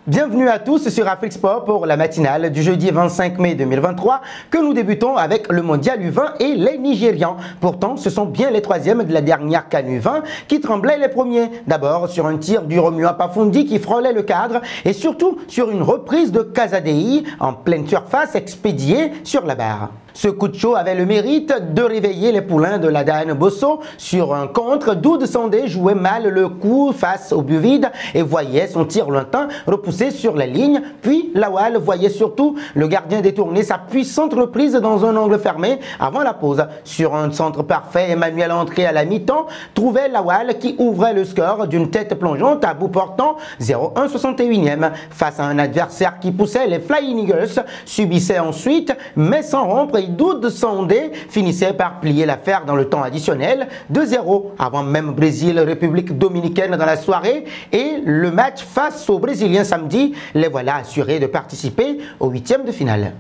Bienvenue à tous sur Afrique Sport pour la matinale du jeudi 25 mai 2023 que nous débutons avec le mondial U20 et les Nigérians. Pourtant, ce sont bien les troisièmes de la dernière CAN U20 qui tremblaient les premiers. D'abord sur un tir du Romeo Pafundi qui frôlait le cadre et surtout sur une reprise de Casadei en pleine surface expédiée sur la barre. Ce coup de chaud avait le mérite de réveiller les poulains de l'Adagne Bosso sur un contre d'où Sandé jouait mal le coup face au but vide et voyait son tir lointain repoussé sur la ligne. Puis Lawal voyait surtout le gardien détourner sa puissante reprise dans un angle fermé avant la pause. Sur un centre parfait, Emmanuel entré à la mi-temps trouvait Lawal qui ouvrait le score d'une tête plongeante à bout portant 0-1 61e face à un adversaire qui poussait les Flying Eagles, subissait ensuite mais sans rompre. Doud Sandé finissait par plier l'affaire dans le temps additionnel 2-0 avant même Brésil-République dominicaine dans la soirée et le match face aux Brésiliens samedi, les voilà assurés de participer au huitième de finale.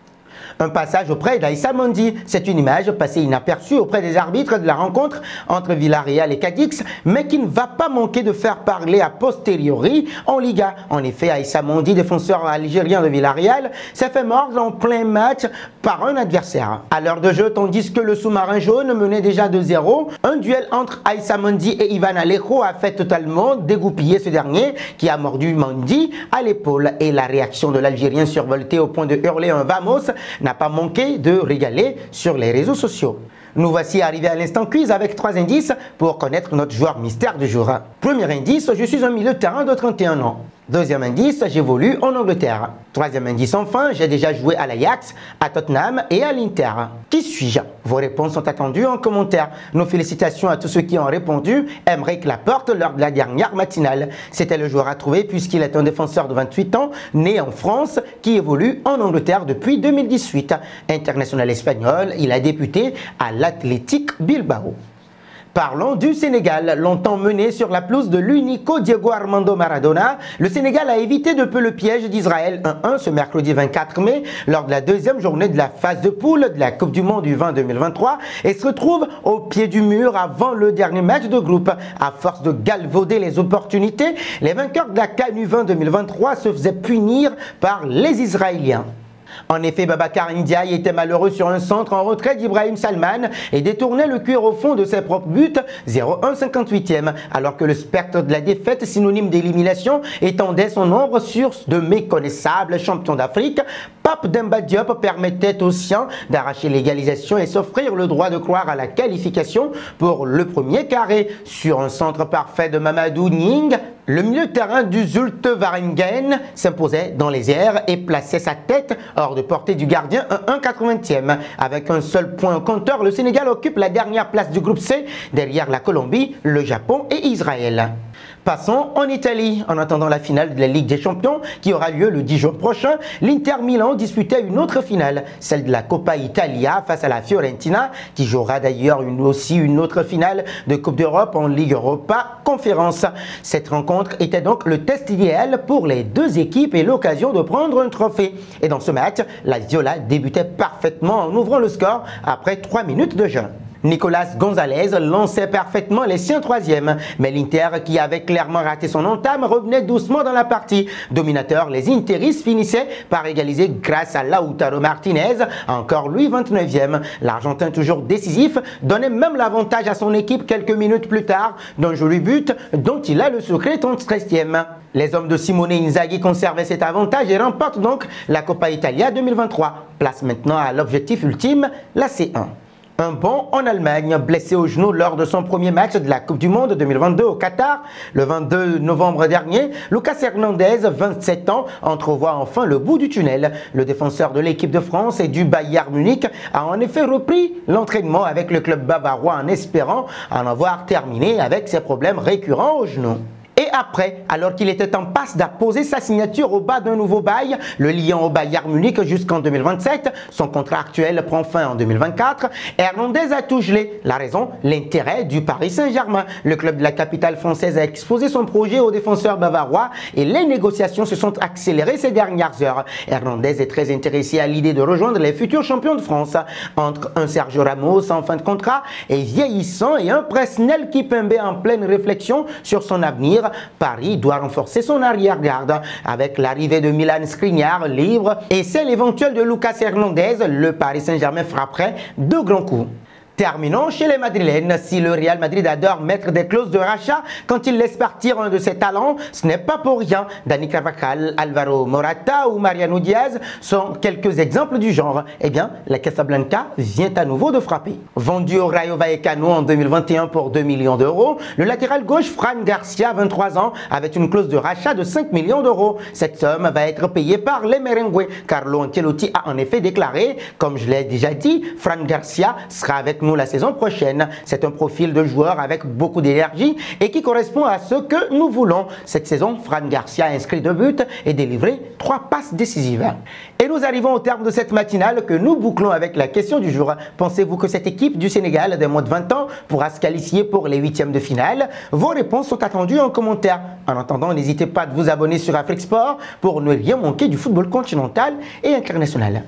Un passage auprès d'Aïssa Mondi. C'est une image passée inaperçue auprès des arbitres de la rencontre entre Villarreal et Cadix, mais qui ne va pas manquer de faire parler a posteriori en Liga. En effet, Aïssa Mondi, défenseur algérien de Villarreal, s'est fait mordre en plein match par un adversaire. À l'heure de jeu, tandis que le sous-marin jaune menait déjà 2-0, un duel entre Aïssa Mondi et Ivan Alejo a fait totalement dégoupiller ce dernier qui a mordu Mondi à l'épaule. Et la réaction de l'Algérien survolté au point de hurler un vamos n'a pas manqué de régaler sur les réseaux sociaux. Nous voici arrivés à l'instant quiz avec 3 indices pour connaître notre joueur mystère du jour. Premier indice, je suis un milieu de terrain de 31 ans. Deuxième indice, j'évolue en Angleterre. Troisième indice enfin, j'ai déjà joué à l'Ajax, à Tottenham et à l'Inter. Qui suis-je? Vos réponses sont attendues en commentaire. Nos félicitations à tous ceux qui ont répondu. Aymeric Laporte lors de la dernière matinale. C'était le joueur à trouver puisqu'il est un défenseur de 28 ans, né en France, qui évolue en Angleterre depuis 2018. International espagnol, il a débuté à l'Athletic Bilbao. Parlons du Sénégal. Longtemps mené sur la pelouse de l'unico Diego Armando Maradona, le Sénégal a évité de peu le piège d'Israël 1-1 ce mercredi 24 mai lors de la deuxième journée de la phase de poule de la Coupe du Monde U20 2023 et se retrouve au pied du mur avant le dernier match de groupe. À force de galvauder les opportunités, les vainqueurs de la CAN U20 2023 se faisaient punir par les Israéliens. En effet, Babacar Ndiaye était malheureux sur un centre en retrait d'Ibrahim Salman et détournait le cuir au fond de ses propres buts, 0-1 58e, alors que le spectre de la défaite, synonyme d'élimination, étendait son ombre sur de méconnaissables champions d'Afrique. Pape Demba Diop permettait aux siens d'arracher l'égalisation et s'offrir le droit de croire à la qualification pour le premier carré. Sur un centre parfait de Mamadou Ning, le milieu de terrain du Zulte Waregem s'imposait dans les airs et plaçait sa tête hors de portée du gardien 1 80e. Avec un seul point au compteur, le Sénégal occupe la dernière place du groupe C derrière la Colombie, le Japon et Israël. Passons en Italie. En attendant la finale de la Ligue des Champions qui aura lieu le 10 juin prochain, l'Inter Milan disputait une autre finale, celle de la Coppa Italia face à la Fiorentina qui jouera d'ailleurs aussi une autre finale de Coupe d'Europe en Ligue Europa Conférence. Cette rencontre était donc le test idéal pour les deux équipes et l'occasion de prendre un trophée. Et dans ce match, la Viola débutait parfaitement en ouvrant le score après 3 minutes de jeu. Nicolas Gonzalez lançait parfaitement les siens troisième, mais l'Inter, qui avait clairement raté son entame, revenait doucement dans la partie. Dominateur, les Interistes finissaient par égaliser grâce à Lautaro Martinez, encore lui 29e. L'Argentin, toujours décisif, donnait même l'avantage à son équipe quelques minutes plus tard d'un joli but dont il a le secret en 13e. Les hommes de Simone Inzaghi conservaient cet avantage et remportent donc la Coppa Italia 2023. Place maintenant à l'objectif ultime, la C1. Un bond en Allemagne, blessé au genou lors de son premier match de la Coupe du Monde 2022 au Qatar, le 22 novembre dernier, Lucas Hernandez, 27 ans, entrevoit enfin le bout du tunnel. Le défenseur de l'équipe de France et du Bayern Munich a en effet repris l'entraînement avec le club bavarois en espérant en avoir terminé avec ses problèmes récurrents au genou. Et après, alors qu'il était en passe d'apposer sa signature au bas d'un nouveau bail, le liant au Bayern Munich jusqu'en 2027, son contrat actuel prend fin en 2024, Hernandez a tout gelé. La raison, l'intérêt du Paris Saint-Germain. Le club de la capitale française a exposé son projet aux défenseurs bavarois et les négociations se sont accélérées ces dernières heures. Hernandez est très intéressé à l'idée de rejoindre les futurs champions de France. Entre un Sergio Ramos en fin de contrat et vieillissant et un Presnel Kimpembe en pleine réflexion sur son avenir, Paris doit renforcer son arrière-garde avec l'arrivée de Milan Skriniar libre et celle éventuelle de Lucas Hernandez. Le Paris Saint-Germain frapperait de grands coups. Terminons chez les Madrilènes. Si le Real Madrid adore mettre des clauses de rachat quand il laisse partir un de ses talents, ce n'est pas pour rien. Dani Carvajal, Alvaro Morata ou Mariano Diaz sont quelques exemples du genre. Eh bien, la Casablanca vient à nouveau de frapper. Vendu au Rayo Vallecano en 2021 pour 2 millions d'euros, le latéral gauche Fran Garcia, 23 ans, avait une clause de rachat de 5 millions d'euros. Cette somme va être payée par les Merengues. Carlo Ancelotti a en effet déclaré, comme je l'ai déjà dit, Fran Garcia sera avec nous la saison prochaine. C'est un profil de joueur avec beaucoup d'énergie et qui correspond à ce que nous voulons. Cette saison, Fran Garcia a inscrit 2 buts et délivré 3 passes décisives. Et nous arrivons au terme de cette matinale que nous bouclons avec la question du jour. Pensez-vous que cette équipe du Sénégal des moins de 20 ans pourra se qualifier pour les 8e de finale? Vos réponses sont attendues en commentaire. En attendant, n'hésitez pas à vous abonner sur Afrique Sport pour ne rien manquer du football continental et international.